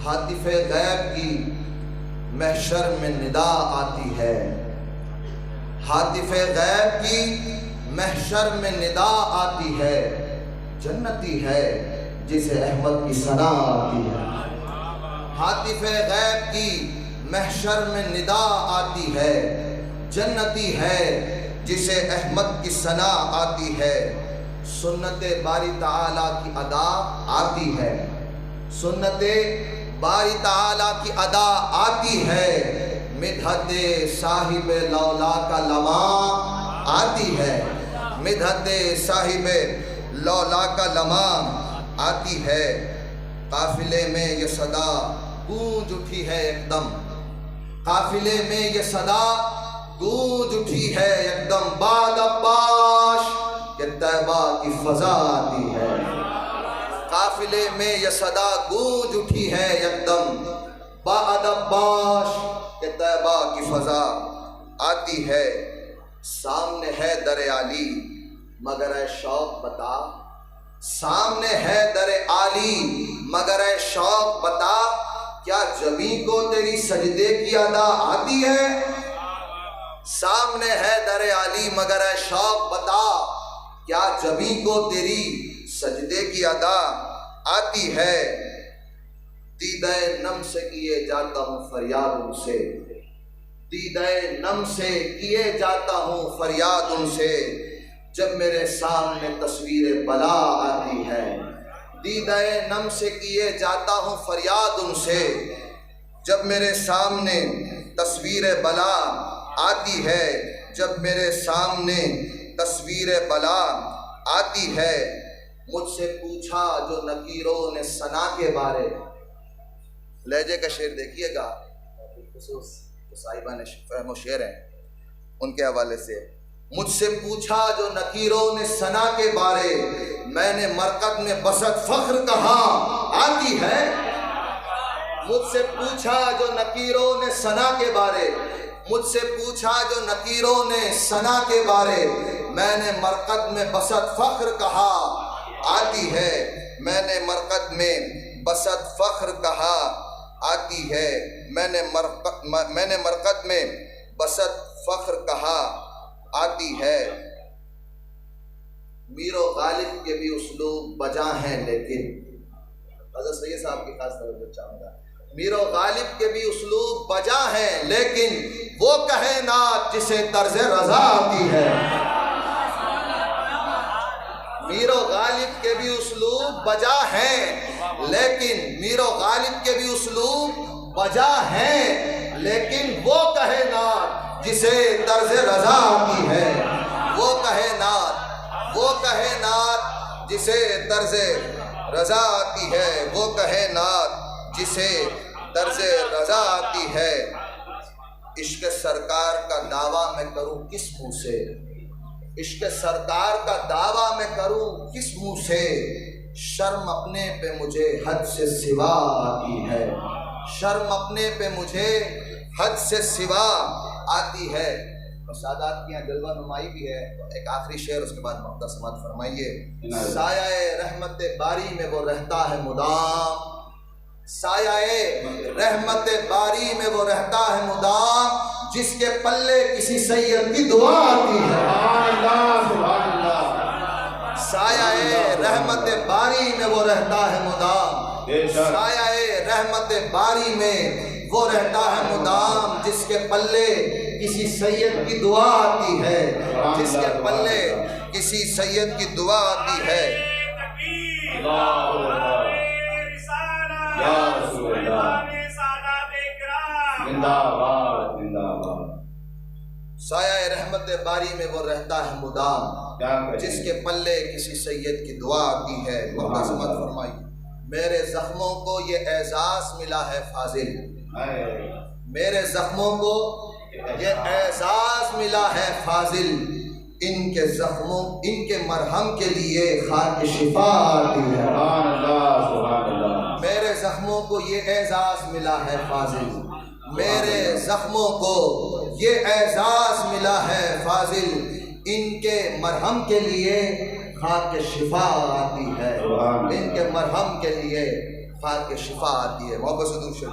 ہاتف غیب کی محشر میں ندا آتی ہے، ہاتف غیب کی محشر میں ندا آتی ہے، جنتی ہے جسے احمد کی ثنا آتی ہے۔ ہاتف غیب کی محشر میں ندا آتی ہے، جنتی ہے جسے احمد کی ثنا آتی ہے۔ سنت باری تعالیٰ کی ادا آتی ہے، سنت باری تعالیٰ کی ادا آتی ہے، مدحت صاحب لولا کا لمحہ آتی ہے، مدحت صاحب لولا کا لمحہ آتی ہے۔ قافلے میں یہ صدا گونج اٹھی ہے ایک دم، قافلے میں یہ صدا گونج اٹھی ہے ایک دم، بعد عباس کہ طیبہ کی فضا آتی ہے۔ قافلے میں یہ صدا گونج اٹھی ہے یک دم، بعد عباس کہ طیبہ کی فضا آتی ہے۔ سامنے ہے در عالی مگر اے شوق بتا، سامنے ہے در عالی مگر اے شوق بتا، کیا جبیں کو تیری سجدے کی ادا آتی ہے؟ سامنے ہے در عالی مگر اے شوق بتا، کیا جبیں کو تیری سجدے کی ادا آتی ہے؟ دیدہ نم سے کیے جاتا ہوں فریاد ان سے، دیدہ نم سے کیے جاتا ہوں فریاد ان سے، جب میرے سامنے تصویر بلا آتی ہے۔ دیدہ نم سے کیے جاتا ہوں فریاد ان سے، جب میرے سامنے تصویر بلا آتی ہے، جب میرے سامنے تصویر بلا آتی ہے۔ مجھ سے پوچھا جو نکیروں نے ثنا کے بارے، لہجے کا شعر دیکھیے گا، خصوص صاحبہ نے فہم و شعر ہیں ان کے حوالے سے۔ مجھ سے پوچھا جو نکیروں نے ثنا کے بارے، میں نے مرکز میں بسط فخر کہاں آتی ہے؟ مجھ سے پوچھا جو نکیروں نے ثنا کے بارے، مجھ سے پوچھا جو نکیروں نے ثنا کے بارے، میں نے مرکز میں بسط فخر کہاں آتی ہے، میں نے مرکز میں بسط فخر کہاں آتی ہے، میں نے مرکز میں بسط فخر کہاں آتی ہے۔ میر و غالب کے بھی اسلوب بجا ہیں لیکن، حضرت سید صاحب کی خاص توجہ چاہوں گا، میر و غالب کے بھی اسلوب بجا ہیں لیکن وہ کہے نات جسے طرز رضا آتی ہے۔ میر و غالب کے بھی اسلوب بجا ہیں لیکن، میر و غالب کے بھی اسلوب بجا ہیں لیکن وہ کہے نات جسے طرز رضا آتی ہے، وہ کہے نات، وہ کہے نات جسے طرز رضا آتی ہے، وہ کہے نات جسے طرز رضا آتی ہے۔ عشق سرکار کا دعویٰ میں کروں کس منہ سے، عشق سرکار کا دعویٰ میں کروں کس منہ سے، شرم اپنے پہ مجھے حد سے سوا آتی ہے، شرم اپنے پہ مجھے حد سے سوا آتی ہے۔ اور سادات کی یہاں جلوہ نمائی بھی ہے، ایک آخری شعر اس کے بعد مقطع سماعت فرمائیے۔ سایہ رحمت باری میں وہ رہتا ہے مدام، سایہ رحمت باری میں وہ رہتا ہے مدام، جس کے پلے کسی سید کی دعا آتی ہے۔ سایہ رحمت باری میں وہ رہتا ہے مدام، سایہ رحمت باری میں وہ رہتا ہے مدام، جس کے پلے کسی سید کی دعا آتی ہے، جس کے پلے کسی سید کی دعا آتی ہے۔ سایہ رحمت باری میں وہ رہتا ہے مدام، جس کے پلے کسی سید کی دعا آتی ہے۔ مقدسمت فرمائی، میرے زخموں کو یہ اعزاز ملا ہے فاضل، میرے زخموں کو یہ اعزاز ملا ہے فاضل، ان کے زخموں، ان کے مرہم کے لیے خاک شفا آتی ہے۔ میرے زخموں کو یہ اعزاز ملا ہے فاضل، میرے زخموں کو یہ اعزاز ملا ہے فاضل، ان کے مرہم کے لیے خاک شفا آتی ہے، ان کے مرہم کے لیے خار کے شفا آتی ہے. محبت سے درود شریف